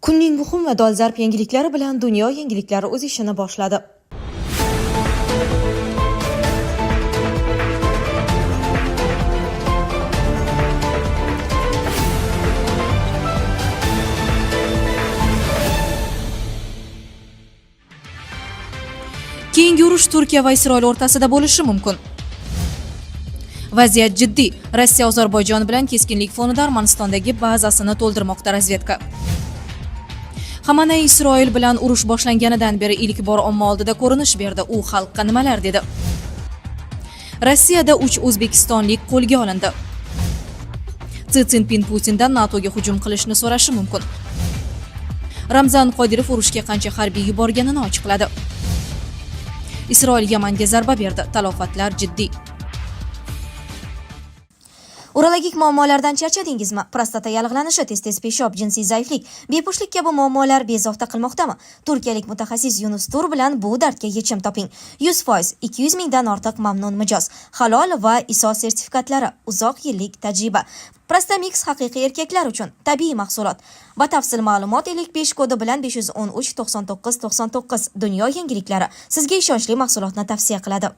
Kunning muhim va dolzarb yangiliklari bilan dunyo yangiliklari o'z ishini boshladi. Keyingi urush Turkiya va Isroil o'rtasida bo'lishi mumkin. Vaziyat jiddiy. Rossiya Ozarbayjon bilan keskinlik fonida Armanistondagi bazasini to'ldirmoqda razvedka. Xamenei Isroil bilan urush boshlanganidan beri ilk bor omma oldida ko'rinish berdi. U xalqqa nimalar dedi? Rossiyada 3 o'zbekistonlik qo'lga olindi. Si Szinpin Putindan NATOga hujum qilishni so'rashi mumkin. Ramzan Qodirov urushga qancha harbiy yuborganini ochiqladi. Isroil Yamanga zarba berdi. Talofatlar jiddiy. Urologik muammolardan charchadingizmi? Prostata yallig'lanishi, tez-tez peshob, jinsiy zaiflik, bepushtlik kabi muammolar bezovta qilmoqdami? Turkiyalik mutaxassis Yunus Tur bilan bu dardga yechim toping. 100%, 200 mingdan ortiq mamnun mijoz, halol va ISO sertifikatlari, uzoq yillik tajriba. Prostamix haqiqiy erkaklar uchun tabiiy mahsulot. Batafsil ma'lumot 55 kodi bilan 513 99 99. Dunyo yangiliklari sizga ishonchli mahsulotni tavsiya qiladi.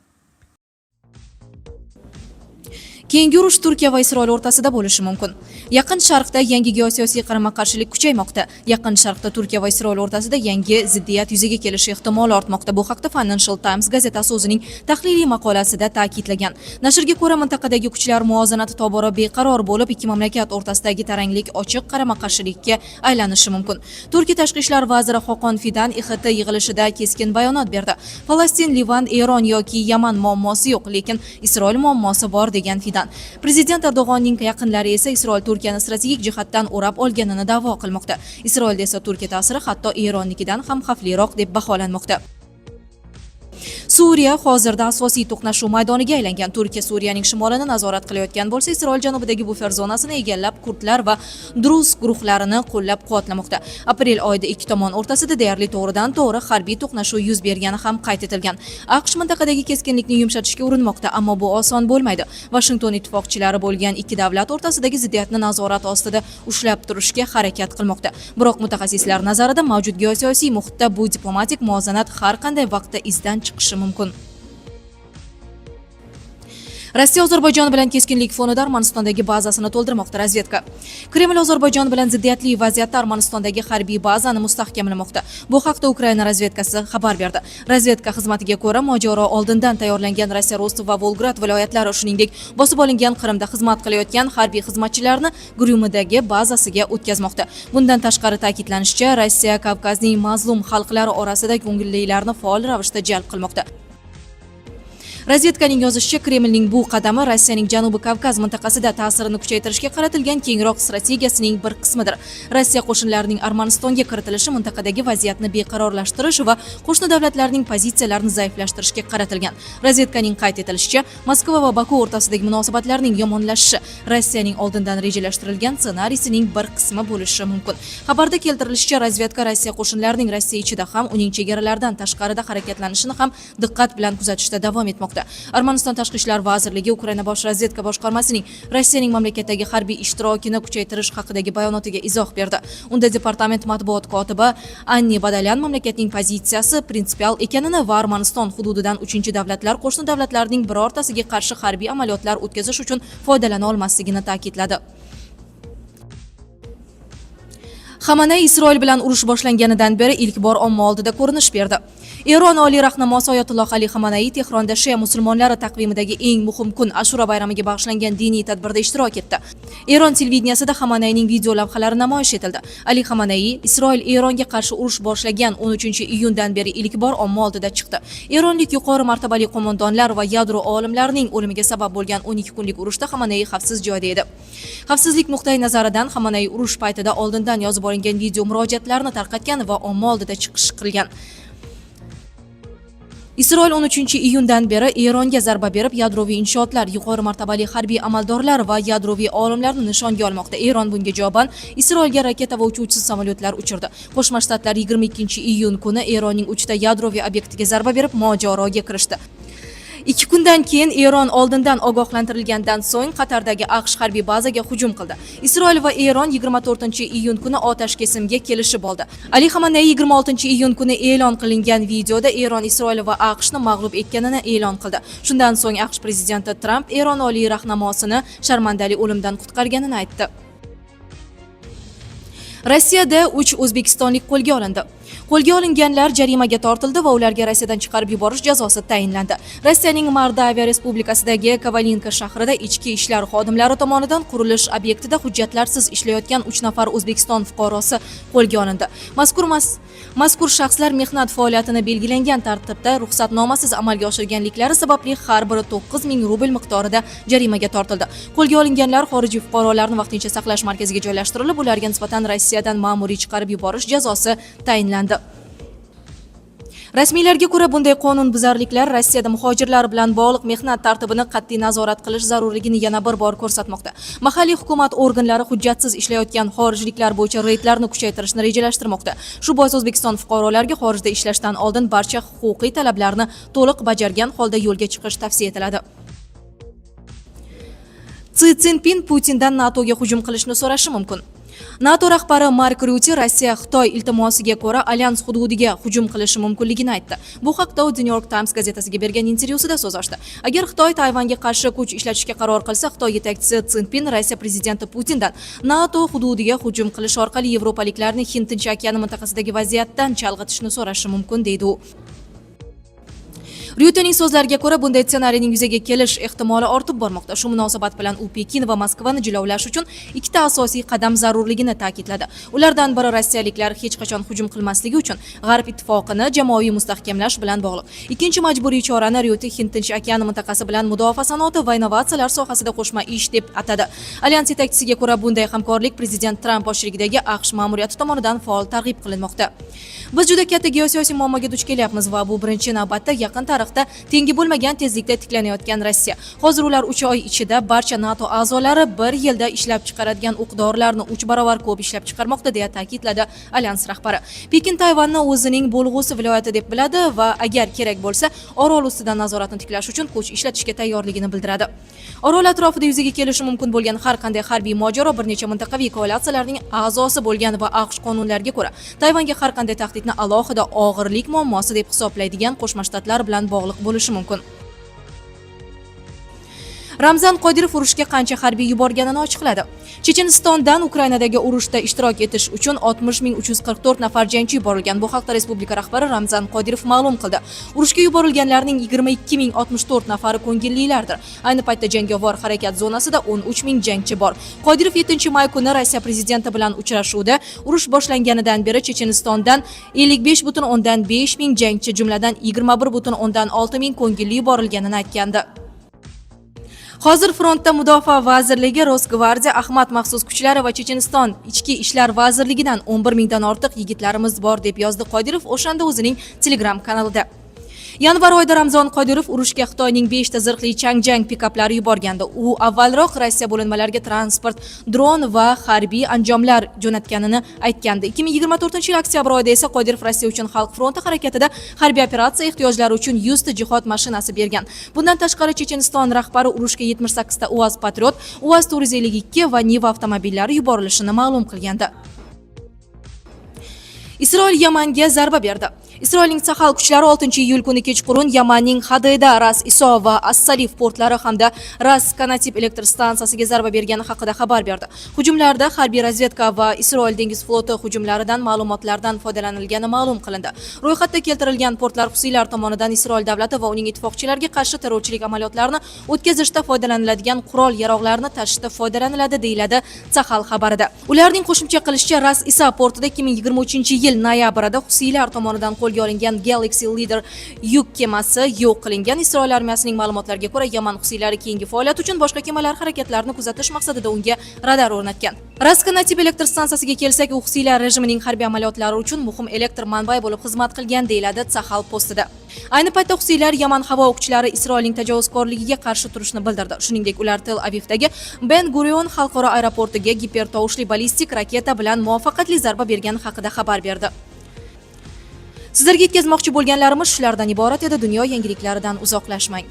Keyingi urush Turkiya va Isroil o'rtasida bo'lishi mumkin. Yaqin Sharqda yangi geosiyosiy qarama-qarshilik kuchaymoqda. Yaqin Sharqda Turkiya va Isroil o'rtasida yangi ziddiyat yuzaga kelishi ehtimoli ortmoqda. Bu haqda Financial Times gazetasi o'zining tahliliy maqolasida ta'kidlagan. Nashrga ko'ra, mintaqadagi kuchlar muvozanati tobora beqaror bo'lib, ikki mamlakat o'rtasidagi taranglik ochiq qarama-qarshilikka aylanishi mumkin. Turkiya tashqi ishlar vaziri Xoqon Fidan IXT yig'ilishida keskin bayonot berdi. Falastin, Livan, Eron yoki Yaman muammosi yo'q, lekin Isroil muammosi bor degan Fidan. Prezident Erdo'g'onning yaqinlari esa Isroil Turkiyani strategik jihatdan o'rab olganini da'vo qilmoqda. Isroilda esa Turkiya ta'siri hatto Eronnikidan ham xavfliroq deb baholanmoqda. Suriya hozirda asosiy to'qnashuv maydoniga aylangan. Turkiya Suriyaning shimolini nazorat qilayotgan bo'lsa, Isroil janubidagi bufer zonasini egallab, kurdlar va druz guruhlarini qo'llab-quvvatlamoqda. Aprel oyida ikki tomon o'rtasida deyarli to'g'ridan-to'g'ri harbiy to'qnashuv yuz bergani ham qayd etilgan. AQSh mintaqadagi keskinlikni yumshatishga urinmoqda, ammo bu oson bo'lmaydi. Washington ittifoqchilari bo'lgan ikki davlat o'rtasidagi ziddiyatni nazorat ostida ushlab turishga harakat qilmoqda. Biroq mutaxassislar nazarida mavjud geosiyosiy muhitda bu diplomatik muvozanat har qanday vaqtda izdan chiqishi mumkin. Rossiya Ozarbayjon bilan keskinlik fonida Armanistondagi bazasini to'ldirmoqda razvedka. Kreml Ozarbayjon bilan ziddiyatli vaziyatda Armanistondagi harbiy bazani mustahkamlamoqda. Bu haqda Ukraina razvedkasi xabar berdi. Razvedka xizmatiga ko'ra, mojaro oldindan tayyorlangan Rossiya Rostov va Volgograd viloyatlari, shuningdek, bosib olingan Qrimda xizmat qilayotgan harbiy xizmatchilarni Gryumidagi bazasiga o'tkazmoqda. Bundan tashqari ta'kidlanishicha, Rossiya Kavkazning mazlum xalqlari orasida ko'ngillilarni faol ravishda jalb qilmoqda. Razvedkaning yozishicha, Kremlning bu qadami Rossiyaning Janubiy Kavkaz mintaqasida ta'sirini kuchaytirishga qaratilgan kengroq strategiyasining bir qismidir. Rossiya qo'shinlarining Armanistonga kiritilishi mintaqadagi vaziyatni beqarorlashtirish va qo'shni davlatlarning pozitsiyalarini zaiflashtirishga qaratilgan. Razvedkaning qayd etilishicha, Moskva va Baku o'rtasidagi munosabatlarning yomonlashishi Rossiyaning oldindan rejalashtirilgan ssenariysining bir qismi bo'lishi mumkin. Xabarda keltirilishicha, razvedka Rossiya qo'shinlarining Rossiya ichida ham, uning chegaralaridan tashqarida harakatlanishini ham diqqat bilan kuzatishda davom etmoqda. Armaniston Tashqi ishlar vazirligi Ukraina bosh razvedka boshqarmasining Rossiyaning mamlakatdagi harbiy ishtirokini kuchaytirish haqidagi bayonotiga izoh berdi. Unda departament matbuot kotibi Anni Badalyan mamlakatning pozitsiyasi prinsipial ekanini va Armaniston hududidan 3-davlatlar qo'shni davlatlarning birortasiga qarshi harbiy amaliyotlar o'tkazish uchun foydalana olmasligini ta'kidladi. Xamenei Isroil bilan urush boshlanganidan beri ilk bor omma oldida ko'rinish berdi. Eron oliy rahnamosi Oyatulloh Ali Xamenei Tehronda Shia musulmonlari taqvimidagi eng muhim kun Ashura bayramiga bag'ishlangan diniy tadbirda ishtirok etdi. Eron televideniyasida Xameneining video lavhalari namoyish etildi. Ali Xamenei Isroil Eronga qarshi urush boshlagan 13-iyundan beri ilk bor omma oldida chiqdi. Eronlik yuqori martabali qo'mondonlar va yadro olimlarining o'limiga sabab bo'lgan 12 kunlik urushda Xamenei xavfsiz joyda edi. Xavfsizlik nuqtai nazaridan Xamenei urush paytida oldindan yozib olingan video murojaatlarni tarqatgan va omma oldida chiqish qilgan. Isroil 13-iyundan beri Eronga zarba berib, yadroviy inshootlar, yuqori martabali harbiy amaldorlar va yadroviy olimlarni nishonga olmoqda. Eron bunga javoban Isroilga raketa va uchuvchisiz samolyotlar uchirdi. Qo'shma Shtatlar 22-iyun kuni Eronning 3 ta yadroviy obyektiga zarba berib, mojaroga kirishdi. 2 kundan keyin Eron oldindan ogohlantirilgandan so'ng Qatardagi AQSh harbiy bazaga hujum qildi. Isroil va Eron 24-iyun kuni otash kesimga kelishib oldi. Ali Xamenei 26-iyun kuni e'lon qilingan videoda Eron Isroil va AQShni mag'lub etganini e'lon qildi. Shundan so'ng AQSh prezidenti Tramp Eron oliy rahnamosini sharmandali o'limdan qutqarganini aytdi. Rossiyada 3 o'zbekistonlik qo'lga olindi. Qo'lga olinganlar jarimaga tortildi va ularga Rossiyadan chiqarib yuborish jazosi tayinlandi. Rossiyaning Mordaviya Respublikasidagi Kovalinka shahrida ichki ishlar xodimlari tomonidan qurilish obyektida hujjatlarsiz ishlayotgan 3 nafar O'zbekiston fuqarosi qo'lga olindi. Mazkur shaxslar mehnat faoliyatini belgilangan tartibda ruxsatnomasiz amalga oshirganliklari sababli har biri 9000 rubl miqdorida jarimaga tortildi. Qo'lga olinganlar xorijiy fuqarolarni vaqtincha saqlash markaziga joylashtirilib, ularga nisbatan Rossiyadan ma'muriy chiqarib yuborish jazosi tayinlandi. Rasmiylarga ko'ra, bunday qonunbuzarliklar Rossiyada muhojirlar bilan bog'liq mehnat tartibini qat'iy nazorat qilish zarurligini yana bir bor ko'rsatmoqda. Mahalliy hukumat organlari hujjatsiz ishlayotgan xorijliklar bo'yicha reydlarni kuchaytirishni rejalashtirmoqda. Shu bois O'zbekiston fuqarolariga xorijda ishlashdan oldin barcha huquqiy talablarni to'liq bajargan holda yo'lga chiqish tavsiya etiladi. Si Szinpin Putindan NATOga hujum qilishni so'rashi mumkin. NATO rahbari Mark Rutte Rossiya Xitoy iltimosiga ko'ra alyans hududiga hujum qilishi mumkinligini aytdi. Bu haqda u The New York Times gazetasiga bergan intervyusida so'z ochdi. Agar Xitoy Tayvanga qarshi kuch ishlatishga qaror qilsa, Xitoy yetakchisi Szinpin Rossiya prezidenti Putindan NATO hududiga hujum qilish orqali yevropaliklarni Hind-Tinch okeani mintaqasidagi vaziyatdan chalg'itishni so'rashi mumkin, deydi u. Ruttening so'zlariga ko'ra, bunday ssenariyning yuzaga kelish ehtimoli ortib bormoqda. Shu munosabat bilan u Pekin va Moskvani jilovlash uchun ikkita asosiy qadam zarurligini ta'kidladi. Ulardan biri rossiyaliklar hech qachon hujum qilmasligi uchun G'arb ittifoqini jamoaviy mustahkamlash bilan bog'liq. Ikkinchi majburiy chorani Rutte Hind-Tinch okeani mintaqasi bilan mudofaa sanoati va innovatsiyalar sohasida qo'shma ish deb atadi. Alyans yetakchisiga ko'ra, bunday hamkorlik prezident Tramp boshchiligidagi AQSh ma'muriyati tomonidan faol targ'ib qilinmoqda. Biz juda katta geosiyosiy muammoga duch kelyapmiz va bu birinchi navbatda yaqin tarixda tengi bo'lmagan tezlikda tiklanayotgan Rossiya. Hozir ular 3 oy ichida barcha NATO a'zolari 1 yilda ishlab chiqaradigan o'q-dorilarni 3 barobar ko'p ishlab chiqarmoqda, deya ta'kidladi alyans rahbari. Pekin Tayvanni o'zining bo'lg'usi viloyati deb biladi va agar kerak bo'lsa, orol ustidan nazoratni tiklash uchun kuch ishlatishga tayyorligini bildiradi. Orol atrofida yuzaga kelishi mumkin bo'lgan har qanday harbiy mojaro bir necha mintaqaviy koalitsiyalarning a'zosi bo'lgan va AQSh qonunlariga ko'ra Tayvanga har qanday tahdidni alohida og'irlik muammosi deb hisoblaydigan Qo'shma Shtatlar bilan bog'liq bo'lishi mumkin. Ramzan Qodirov urushga qancha harbiy yuborganini ochiqladi. Chechenistondan Ukrainadagi urushda ishtirok etish uchun 60.344 nafar jangchi yuborilgan. Bu haqda respublika rahbari Ramzan Qodirov ma'lum qildi. Urushga yuborilganlarning 22.064 nafari ko'ngillilardir. Ayni paytda jangovar harakat zonasida 13.000 jangchi bor. Qodirov 7-may kuni Rossiya prezidenti bilan uchrashuvda urush boshlanganidan beri Chechenistondan 55.5 ming jangchi, jumladan 21.6 ming ko'ngilli yuborilganini aytgandi. Hozir frontda Mudofaa vazirligi, Rosgvardiya, Ahmad maxsus kuchlari va Checheniston ichki ishlar vazirligidan 11 mingdan ortiq yigitlarimiz bor, deb yozdi Qodirov o'shanda o'zining Telegram kanalida. Yanvar oyida Ramzan Qodirov urushga Xitoyning 5 ta zirhli Changjang pikaplari yuborgandi. U avvalroq Rossiya bo'linmalariga transport, dron va harbiy anjomlar jo'natganini aytgandi. 2024-yil oktyabr oyida esa Qodirov Rossiya uchun xalq fronti harakatida harbiy operatsiya ehtiyojlari uchun 100 ta jihod mashinasi bergan. Bundan tashqari Checheniston rahbari urushga 78 ta UAZ Patriot, UAZ 452 va Niva avtomobillari yuborilishini ma'lum qilgandi. Isroil Yamanga zarba berdi. Isroilning Sahal kuchlari 6-iyul kuni kechqurun Yamanning Hadayda, Ras Iso va As-Salif portlari hamda Ras Kanatib elektr stansiyasiga zarba bergani haqida xabar berdi. Hujumlarda harbiy razvedka va Isroil dengiz floti hujumlaridan ma'lumotlardan foydalanilgani ma'lum qilindi. Ro'yxatda keltirilgan portlar husiylar tomonidan Isroil davlati va uning ittifoqchilariga qarshi terrorchilik amaliyotlarini o'tkazishda foydalaniladigan qurol-yarog'larni tashishda foydalaniladi, deyiladi Sahal xabarida. Ularning qo'shimcha qilishicha, Ras Isa portida 2023-yil noyabrida husiylar tomonidan qo'lga olingan Galaxy Leader yuk kemasi yo'q qilingan. Isroil armiyasining ma'lumotlariga ko'ra, Yaman husiylari keyingi faoliyat uchun boshqa kemalar harakatlarini kuzatish maqsadida unga radar o'rnatgan. Ras Kanatib elektr stansiyasiga kelsak, u husiylar rejimining harbiy amaliyotlari uchun muhim elektr manbai bo'lib xizmat qilgan, deyiladi Sahal postida. Ayni paytda husiylar Yaman havo kuchlari Isroilning tajovuzkorligiga qarshi turishni bildirdi. Shuningdek, ular Tel Avivdagi Ben Gurion xalqaro aeroportiga gipertovushli ballistik raketa bilan muvaffaqiyatli zarba bergani haqida xabar berdi. Sizlarga yetkazmoqchi bo'lganlarimiz shulardan iborat edi. Dunyo yangiliklaridan uzoqlashmang.